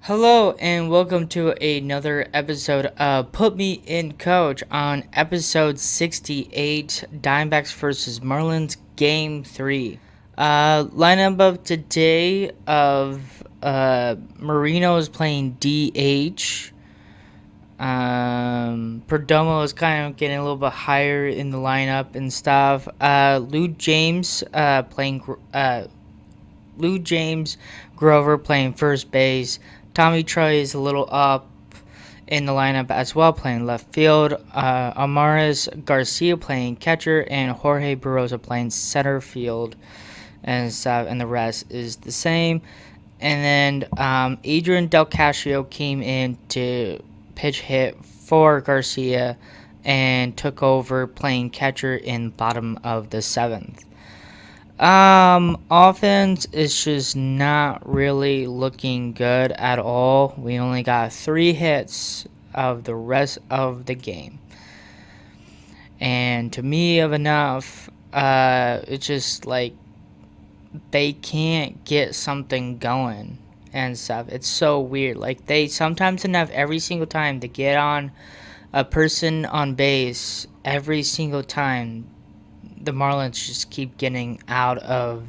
Hello and welcome to another episode of Put Me in Coach on episode 68, Diamondbacks versus Marlins Game 3. Lineup of today of Marino is playing DH. Perdomo is kind of getting a little bit higher in the lineup and stuff. Lou James Grover playing first base. Tommy Troy is a little up in the lineup as well, playing left field. Amaris Garcia playing catcher, and Jorge Barroza playing center field, and stuff. And the rest is the same. And then Adrian Del Castillo came in to pitch hit for Garcia and took over playing catcher in bottom of the seventh. Offense is just not really looking good at all. We only got 3 hits of the rest of the game. And to me of enough, it's just like they can't get something going and stuff. It's so weird. Like they sometimes enough every single time to get on a person on base every single time the Marlins just keep getting out of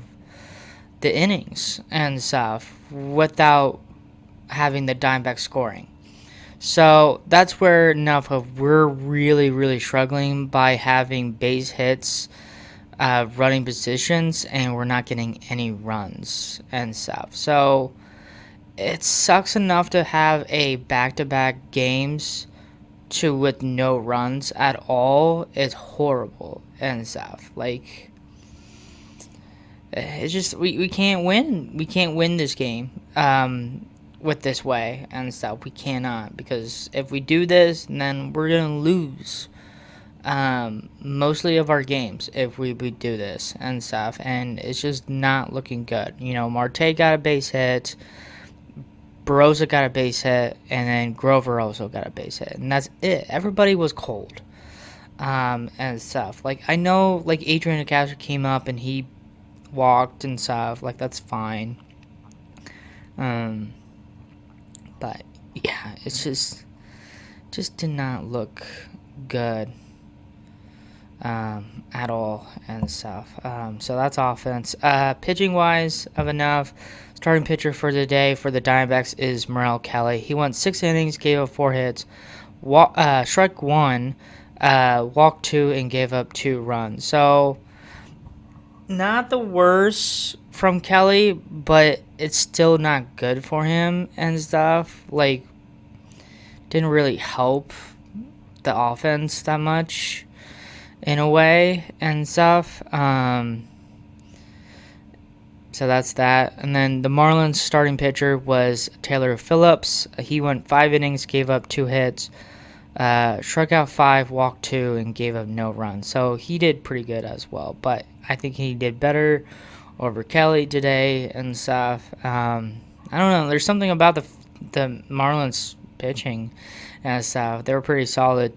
the innings and stuff without having the Diamondbacks scoring. So that's where enough of we're really struggling by having base hits, running positions, and we're not getting any runs and stuff. So it sucks enough to have a back-to-back games with no runs at all. It's horrible and stuff. Like it's just we can't win. We can't win this game with this way and stuff. We cannot, because if we do this, then we're gonna lose mostly of our games if we do this and stuff. And it's just not looking good. You know, Marte got a base hit. Barroza got a base hit, and then Grover also got a base hit, and that's it. Everybody was cold, and stuff. Like I know, like Adrian Castro came up and he walked and stuff. Like that's fine. But yeah, it's just did not look good, at all and stuff. So that's offense. Pitching wise of enough. Starting pitcher for the day for the Diamondbacks is Merrill Kelly. He went 6 innings, gave up 4 hits, struck 1, walked 2, and gave up 2 runs. So not the worst from Kelly, but it's still not good for him and stuff. Like, didn't really help the offense that much in a way and stuff. So that's that. And then the Marlins starting pitcher was Taylor Phillips. He went 5 innings, gave up 2 hits, struck out 5, walked 2, and gave up no runs. So he did pretty good as well. But I think he did better over Kelly today and stuff. I don't know. There's something about the Marlins pitching and stuff. They were pretty solid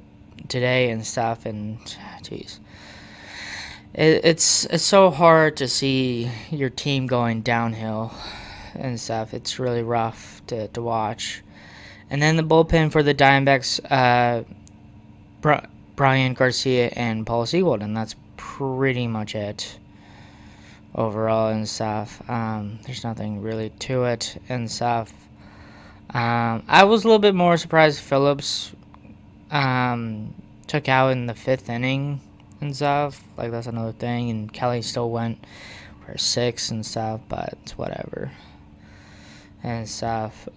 today and stuff. And jeez. It's so hard to see your team going downhill and stuff. It's really rough to watch. And then the bullpen for the Diamondbacks, Brian Garcia and Paul Seigold, and that's pretty much it overall and stuff. There's nothing really to it and stuff. I was a little bit more surprised Phillips took out in the 5th inning and stuff. Like that's another thing. And Kelly still went for 6 and stuff, but it's whatever and stuff.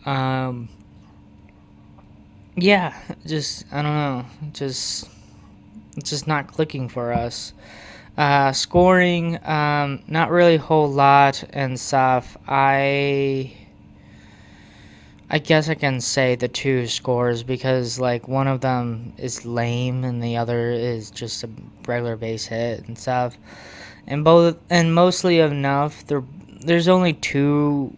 Yeah, just I don't know, it's just not clicking for us. Scoring, not really a whole lot and stuff. I guess I can say the 2 scores because like one of them is lame and the other is just a regular base hit and stuff. And mostly enough, there's only 2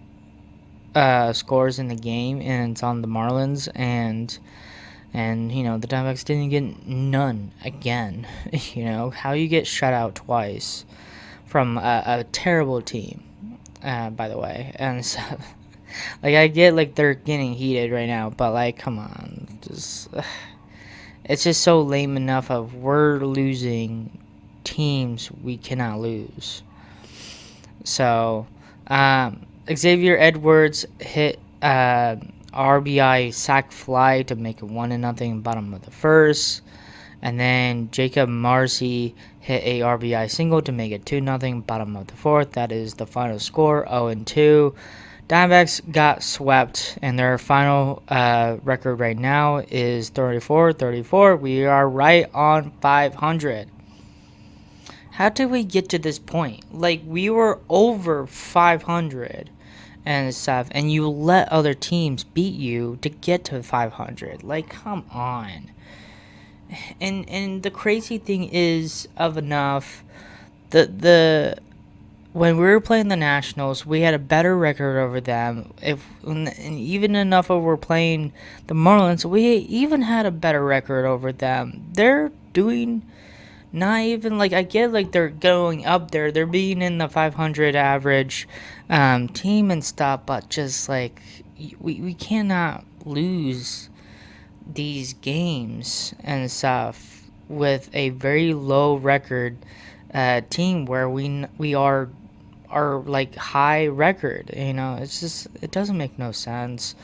scores in the game, and it's on the Marlins, and you know the Diamondbacks didn't get none again. You know how you get shut out twice from a terrible team, by the way, and stuff. Like I get like they're getting heated right now, but like come on, just it's just so lame enough of we're losing teams we cannot lose. So, Xavier Edwards hit RBI sac fly to make it 1-0 bottom of the first. And then Jacob Marcy hit a RBI single to make it 2-0 bottom of the fourth. That is the final score, 0-2. Diamondbacks got swept, and their final record right now is 34-34. We are right on 500. How did we get to this point? Like, we were over 500 and stuff, and you let other teams beat you to get to 500. Like, come on. And the crazy thing is of enough, the when we were playing the Nationals, we had a better record over them. And even enough of we're playing the Marlins, we even had a better record over them. They're doing not even like I get like they're going up there. They're being in the 500 average team and stuff, but just like we cannot lose these games and stuff with a very low record team where we are like high record. It's just it doesn't make no sense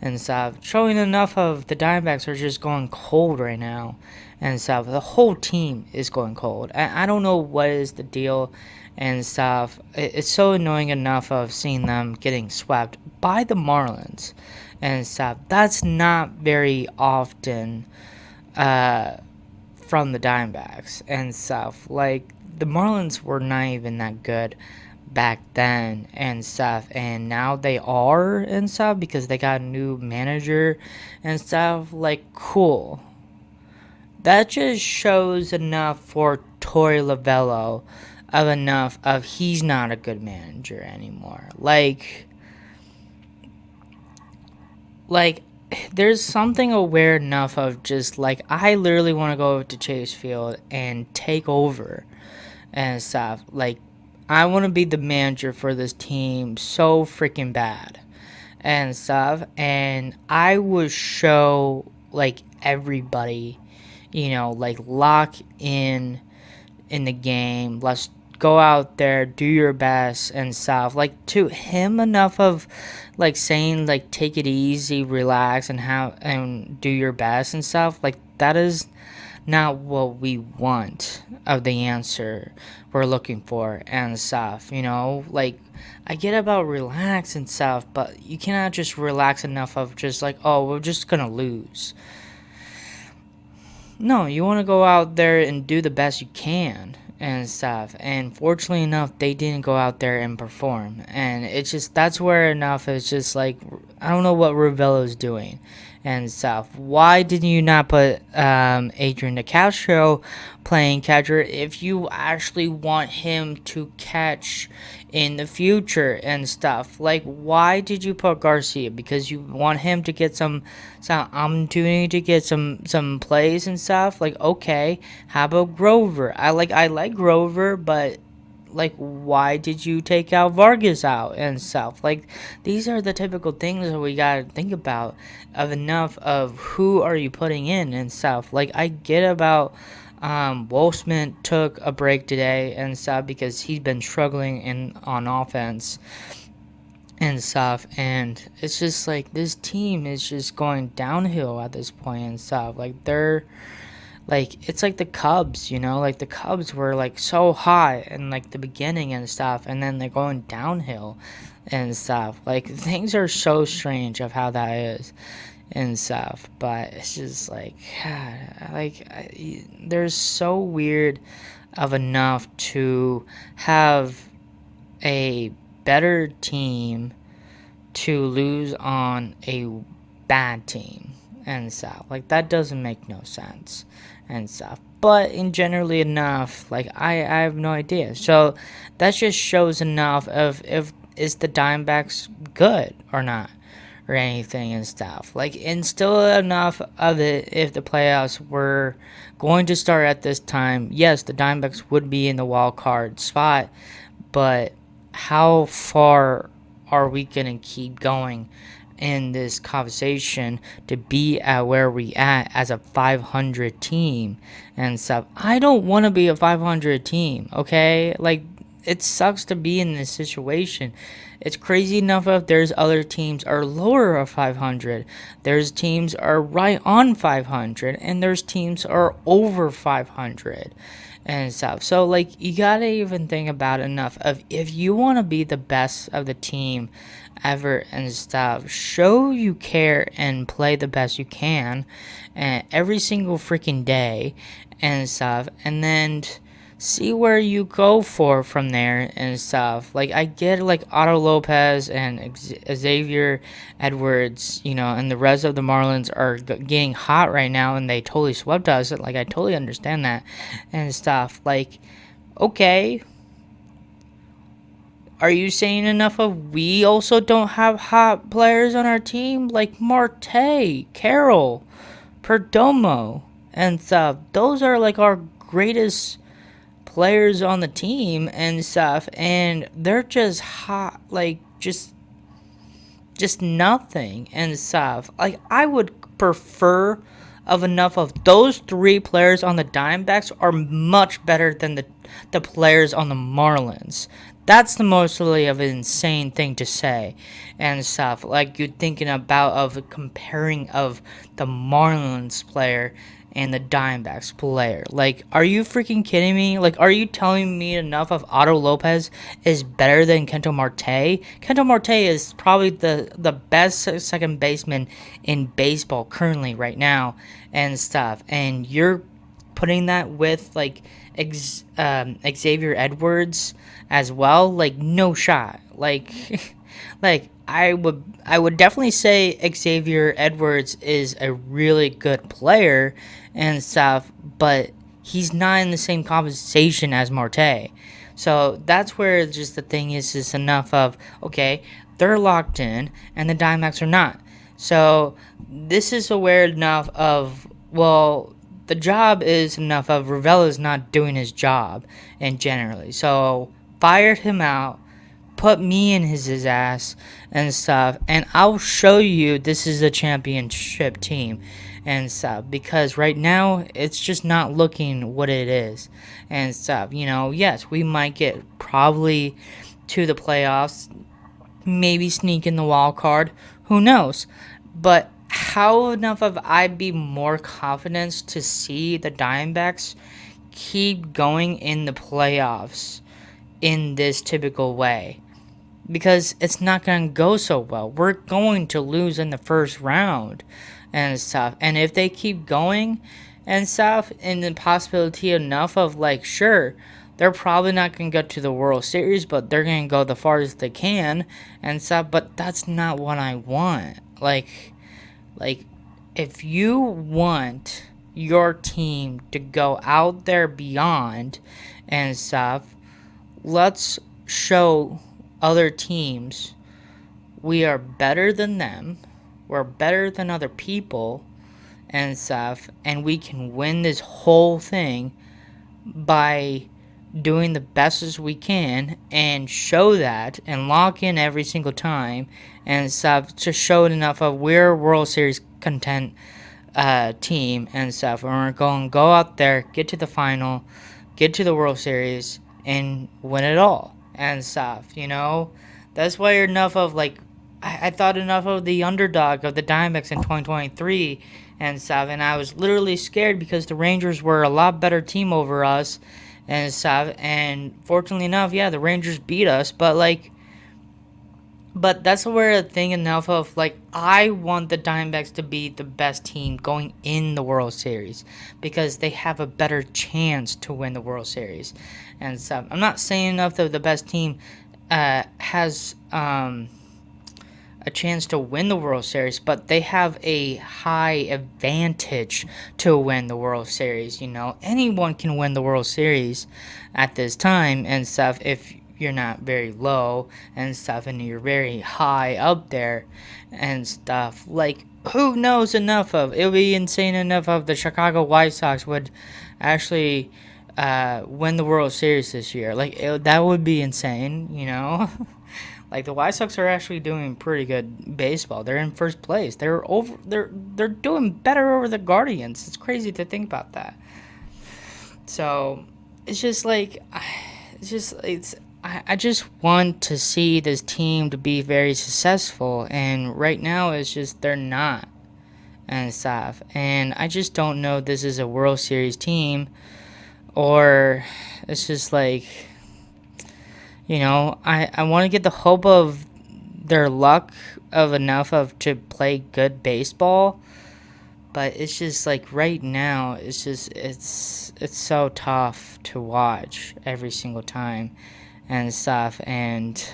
and stuff. Showing enough of the Diamondbacks are just going cold right now and stuff. The whole team is going cold. I don't know what is the deal and stuff. It's so annoying enough of seeing them getting swept by the Marlins and stuff. That's not very often from the Diamondbacks and stuff. Like, the Marlins were not even that good back then and stuff, and now they are and stuff because they got a new manager and stuff. Like, cool. That just shows enough for Torey Lovello of enough of he's not a good manager anymore. Like there's something aware enough of just like I literally want to go over to Chase Field and take over and stuff. Like, I want to be the manager for this team so freaking bad and stuff, and I would show like everybody, like lock in the game. Let's go out there, do your best and stuff. Like, to him enough of like saying like take it easy, relax, and do your best and stuff. Like, that is not what we want of the answer we're looking for and stuff. Like, I get about relax and stuff, but you cannot just relax enough of just like, oh, we're just gonna lose. No, you want to go out there and do the best you can and stuff. And fortunately enough, they didn't go out there and perform. And it's just, that's where enough is just like, I don't know what Ravello's doing and stuff. Why didn't you not put Adrian DeCastro playing catcher if you actually want him to catch in the future and stuff? Like, why did you put Garcia? Because you want him to get some opportunity to get some plays and stuff? Like, okay, how about Grover? I like Grover, but like, why did you take out Vargas out and stuff? Like, these are the typical things that we gotta think about of enough of who are you putting in and stuff. Like, I get about Wolfsman took a break today and stuff because he's been struggling on offense and stuff, and it's just like this team is just going downhill at this point and stuff. Like, they're like, it's like the Cubs, like the Cubs were like so high in like the beginning and stuff, and then they're going downhill and stuff. Like, things are so strange of how that is and stuff, but it's just like, they're so weird of enough to have a better team to lose on a bad team and stuff. Like, that doesn't make no sense and stuff. But in generally enough, like, I have no idea. So that just shows enough of if is the Diamondbacks good or not or anything and stuff. Like, and still enough of it, if the playoffs were going to start at this time, yes, the Diamondbacks would be in the wild card spot, but how far are we gonna keep going in this conversation to be at where we at as a 500 team and stuff. I don't want to be a 500 team, okay? Like, it sucks to be in this situation. It's crazy enough if there's other teams are lower of 500. There's teams are right on 500 and there's teams are over 500 and stuff. So like you gotta even think about enough of if you want to be the best of the team ever and stuff, show you care and play the best you can every single freaking day and stuff, and then see where you go for from there and stuff. Like I get like Otto Lopez and Xavier Edwards, and the rest of the Marlins are getting hot right now, and they totally swept us. Like I totally understand that and stuff. Like, okay, are you saying enough of we also don't have hot players on our team like Marte, Carroll, Perdomo, and stuff? Those are like our greatest players on the team and stuff, and they're just hot, like just nothing and stuff. Like I would prefer of enough of those three players on the Diamondbacks are much better than the players on the Marlins. That's the mostly of an insane thing to say and stuff. Like you're thinking about of comparing of the Marlins player and the Diamondbacks player. Like, are you freaking kidding me? Like, are you telling me enough of Otto Lopez is better than Kento Marte? Kento Marte is probably the best second baseman in baseball currently right now and stuff. And you're putting that with like Xavier Edwards as well. Like, no shot. Like, like I would definitely say Xavier Edwards is a really good player and stuff, but he's not in the same conversation as Marte. So that's where just the thing is enough of, okay, they're locked in and the Diamondbacks are not. So this is aware enough of, well, the job is enough of Ravella's not doing his job and generally. So fired him out, put me in his ass and stuff, and I'll show you this is a championship team and stuff, because right now it's just not looking what it is and stuff. Yes, we might get probably to the playoffs, maybe sneak in the wild card, who knows, but how enough of I'd be more confident to see the Diamondbacks keep going in the playoffs in this typical way, because it's not going to go so well. We're going to lose in the first round and stuff. And if they keep going and stuff, and the possibility enough of like, sure, they're probably not going to get to the World Series, but they're going to go the farthest they can and stuff. But that's not what I want. Like if you want your team to go out there beyond and stuff, let's show other teams we are better than them, we're better than other people and stuff, and we can win this whole thing by doing the best as we can and show that and lock in every single time and stuff to show it enough of we're a World Series content team and stuff, and we're going to go out there, get to the final, get to the World Series, and win it all and stuff. That's why enough of like I thought enough of the underdog of the Diamondbacks in 2023 and stuff, and I was literally scared because the Rangers were a lot better team over us and stuff, and fortunately enough, yeah, the Rangers beat us, but that's where the thing enough of like I want the Diamondbacks to be the best team going in the World Series because they have a better chance to win the World Series and stuff. I'm not saying enough that the best team has a chance to win the World Series, but they have a high advantage to win the World Series. Anyone can win the World Series at this time and stuff if you're not very low and stuff and you're very high up there and stuff. Like, who knows enough of it would be insane enough of the Chicago White Sox would actually win the World Series this year. Like that would be insane, you know. Like the White Sox are actually doing pretty good baseball. They're in first place. They're doing better over the Guardians. It's crazy to think about that. So it's just like I just want to see this team to be very successful, and right now it's just they're not and stuff. And I just don't know if this is a World Series team or it's just like, I want to get the hope of their luck of enough of to play good baseball, but it's just like right now it's so tough to watch every single time and stuff. And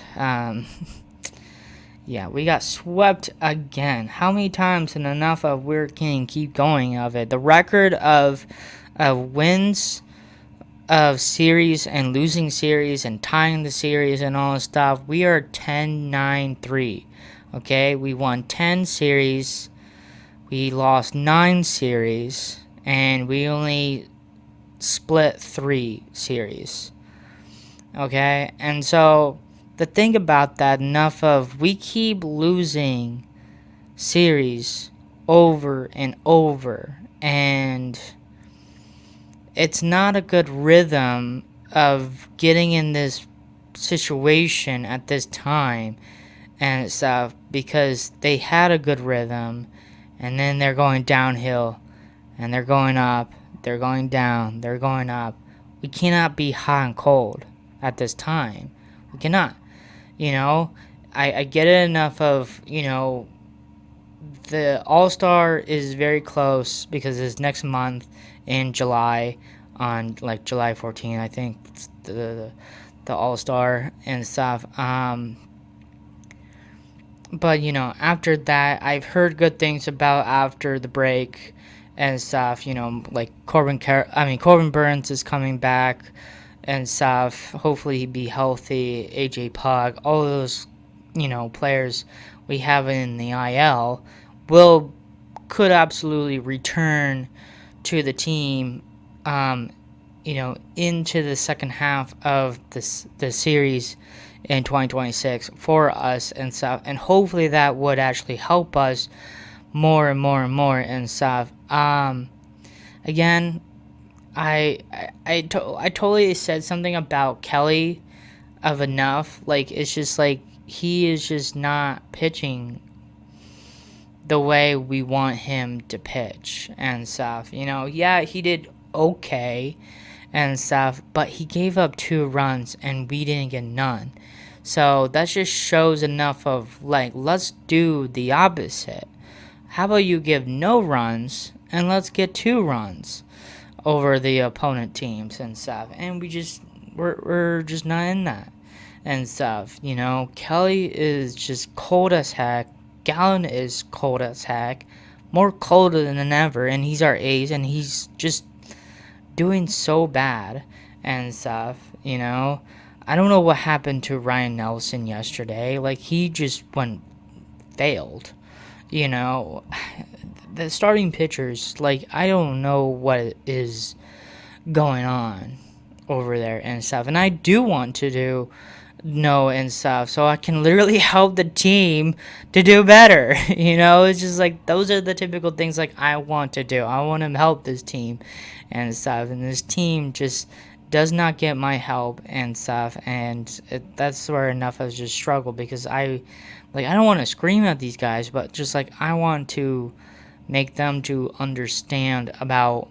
yeah, we got swept again. How many times and enough of we can keep going of it? The record of wins of series and losing series and tying the series and all this stuff, we are 10-9-3. Okay, we won 10 series, we lost 9 series, and we only split 3 series. Okay, and so the thing about that, enough of we keep losing series over and over, and it's not a good rhythm of getting in this situation at this time and stuff, because they had a good rhythm and then they're going downhill and they're going up, they're going down, they're going up. We cannot be hot and cold at this time. We cannot. I get it enough of, the All-Star is very close because it's next month in July, on like July 14th, I think, it's the All-Star and stuff. But after that, I've heard good things about after the break and stuff. Like Corbin Burns is coming back and stuff. Hopefully, he'd be healthy. AJ Pug, all those players we have in the IL could absolutely return to the team, into the second half of the series in 2026 for us and stuff, and hopefully that would actually help us more and more and more and stuff. Again, I totally said something about Kelly of enough. Like it's just like he is just not pitching the way we want him to pitch and stuff. Yeah, he did okay and stuff, but he gave up 2 runs and we didn't get none. So that just shows enough of like, let's do the opposite. How about you give no runs and let's get 2 runs over the opponent teams and stuff. And we're just not in that and stuff. Kelly is just cold as heck. Gallen is cold as heck, more colder than ever, and he's our ace, and he's just doing so bad and stuff. I don't know what happened to Ryan Nelson yesterday. Like he just failed. The starting pitchers, like I don't know what is going on over there and stuff, and I do want to know and stuff so I can literally help the team to do better. It's just like those are the typical things like I want to do. I want to help this team and stuff, and this team just does not get my help and stuff, and that's where enough has just struggled, because I don't want to scream at these guys, but just like I want to make them to understand about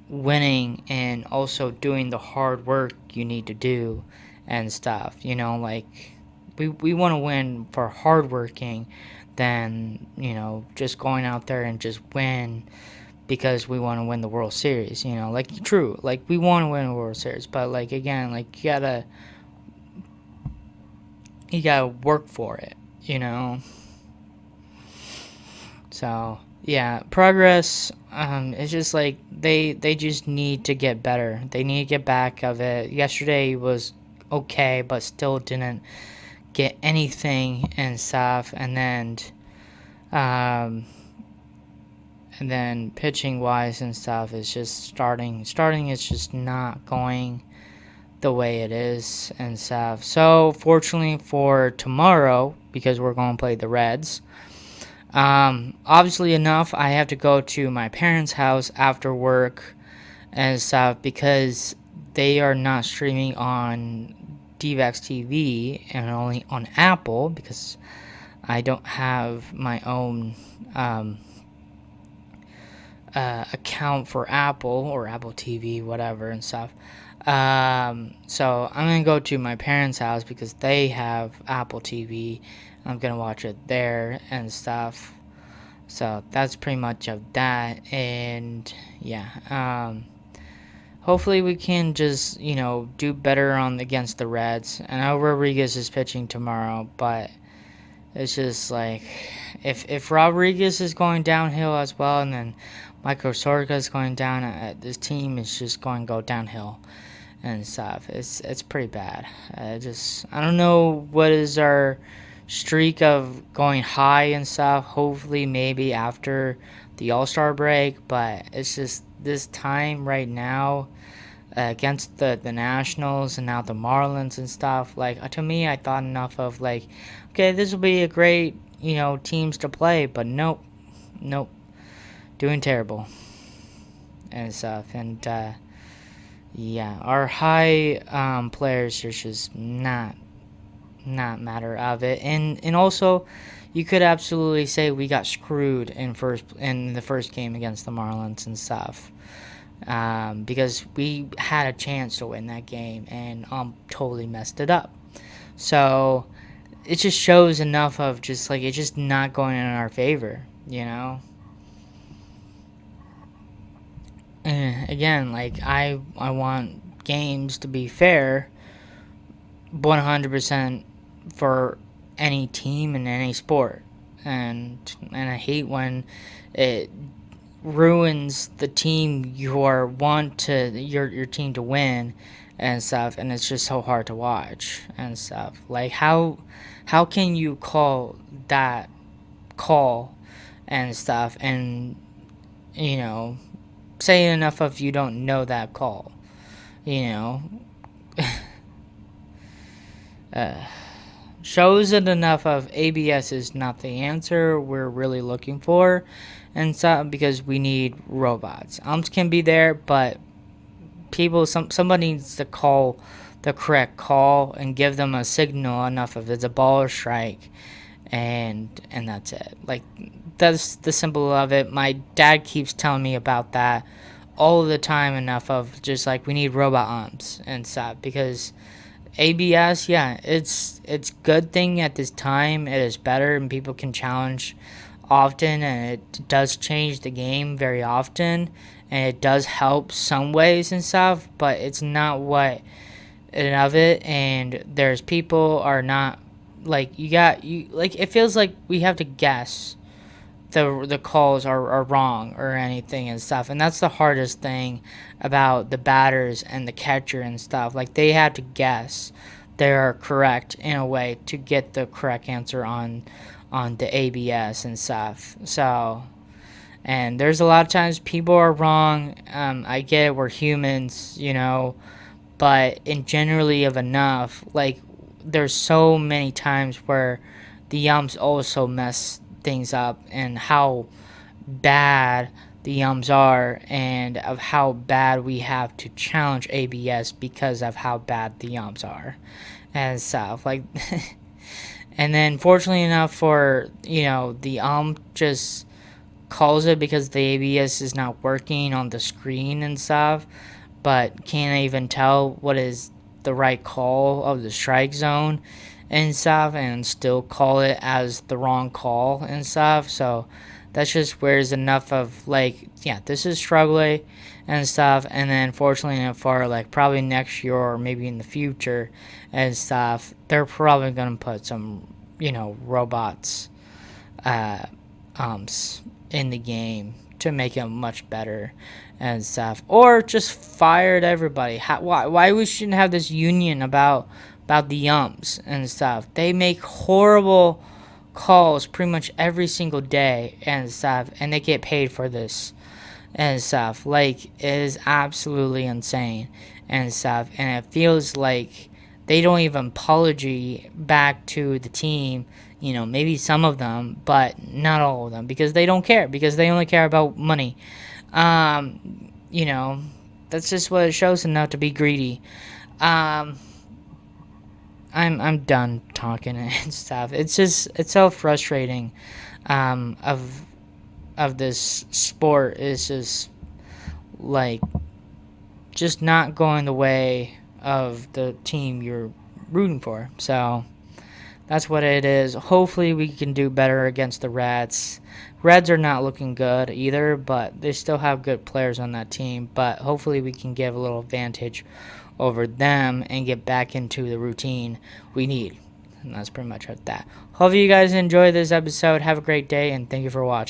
winning and also doing the hard work you need to do and stuff. Like we want to win for hardworking than just going out there and just win because we want to win the World Series. Like true, like we want to win the World Series, but like again, like you gotta work for it. So yeah, progress. It's just like they just need to get better. They need to get back of it. Yesterday was okay, but still didn't get anything and stuff. And then And then pitching wise and stuff is just starting is just not going the way it is and stuff. So fortunately for tomorrow, because we're going to play the Reds, obviously enough, I have to go to my parents' house after work and stuff because they are not streaming on DVAX TV and only on Apple because I don't have my own account for Apple or Apple TV, whatever, and stuff. So I'm gonna go to my parents' house because they have Apple TV. I'm gonna watch it there and stuff. So that's pretty much of that, and yeah. Hopefully we can just do better on against the Reds. I know Rodriguez is pitching tomorrow, but it's just like if Rodriguez is going downhill as well, and then Michael Sorga is going down, this team is just going to go downhill and stuff. It's pretty bad. I don't know what is our streak of going high and stuff. Hopefully maybe after the All-Star break, but it's just this time right now against the Nationals and now the Marlins and stuff. Like to me, I thought enough of like, okay, this will be a great teams to play, but nope, doing terrible and stuff. And yeah, our high players are just not matter of it, and also you could absolutely say we got screwed in the first game against the Marlins and stuff. Because we had a chance to win that game and totally messed it up. So it just shows enough of just like it's just not going in our favor, And again, like I want games to be fair, 100% for any team in any sport, and I hate when it ruins the team your team to win and stuff, and it's just so hard to watch and stuff. Like how can you call that call and stuff and say enough of you don't know that call, shows it enough of ABS is not the answer we're really looking for, and so because we need robots. Umps can be there, but somebody needs to call the correct call and give them a signal enough of it's a ball or strike, and that's it. Like that's the simple of it. My dad keeps telling me about that all the time enough of just like we need robot umps and stuff because ABS, yeah, it's good thing at this time. It is better and people can challenge often, and it does change the game very often, and it does help some ways and stuff, but it's not what of it. And there's people are not like you like it feels like we have to guess the calls are wrong or anything and stuff, and that's the hardest thing about the batters and the catcher and stuff. Like they have to guess they're correct in a way to get the correct answer on the ABS and stuff. So, and there's a lot of times people are wrong. I get it, we're humans, but in generally of enough, like there's so many times where the umps also mess things up, and how bad the umps are, and of how bad we have to challenge ABS because of how bad the umps are and stuff. Like, and then fortunately enough for the ump just calls it because the ABS is not working on the screen and stuff, but can't even tell what is the right call of the strike zone and stuff, and still call it as the wrong call and stuff. So that's just where is enough of like, yeah, this is struggling and stuff. And then fortunately enough for like probably next year or maybe in the future and stuff, they're probably gonna put some robots in the game to make it much better and stuff, or just fired everybody. Why we shouldn't have this union about the umps and stuff? They make horrible calls pretty much every single day and stuff, and they get paid for this and stuff. Like, it is absolutely insane and stuff. And it feels like they don't even apology back to the team. You know, maybe some of them, but not all of them, because they don't care, because they only care about money. You know, that's just what it shows them, not to be greedy. Um, I'm done talking and stuff. It's so frustrating. Of this sport is just like just not going the way of the team you're rooting for. So that's what it is. Hopefully we can do better against the Reds. Reds are not looking good either, but they still have good players on that team. But hopefully we can give a little advantage over them and get back into the routine we need. And that's pretty much that. Hope you guys enjoy this episode. Have a great day, and thank you for watching.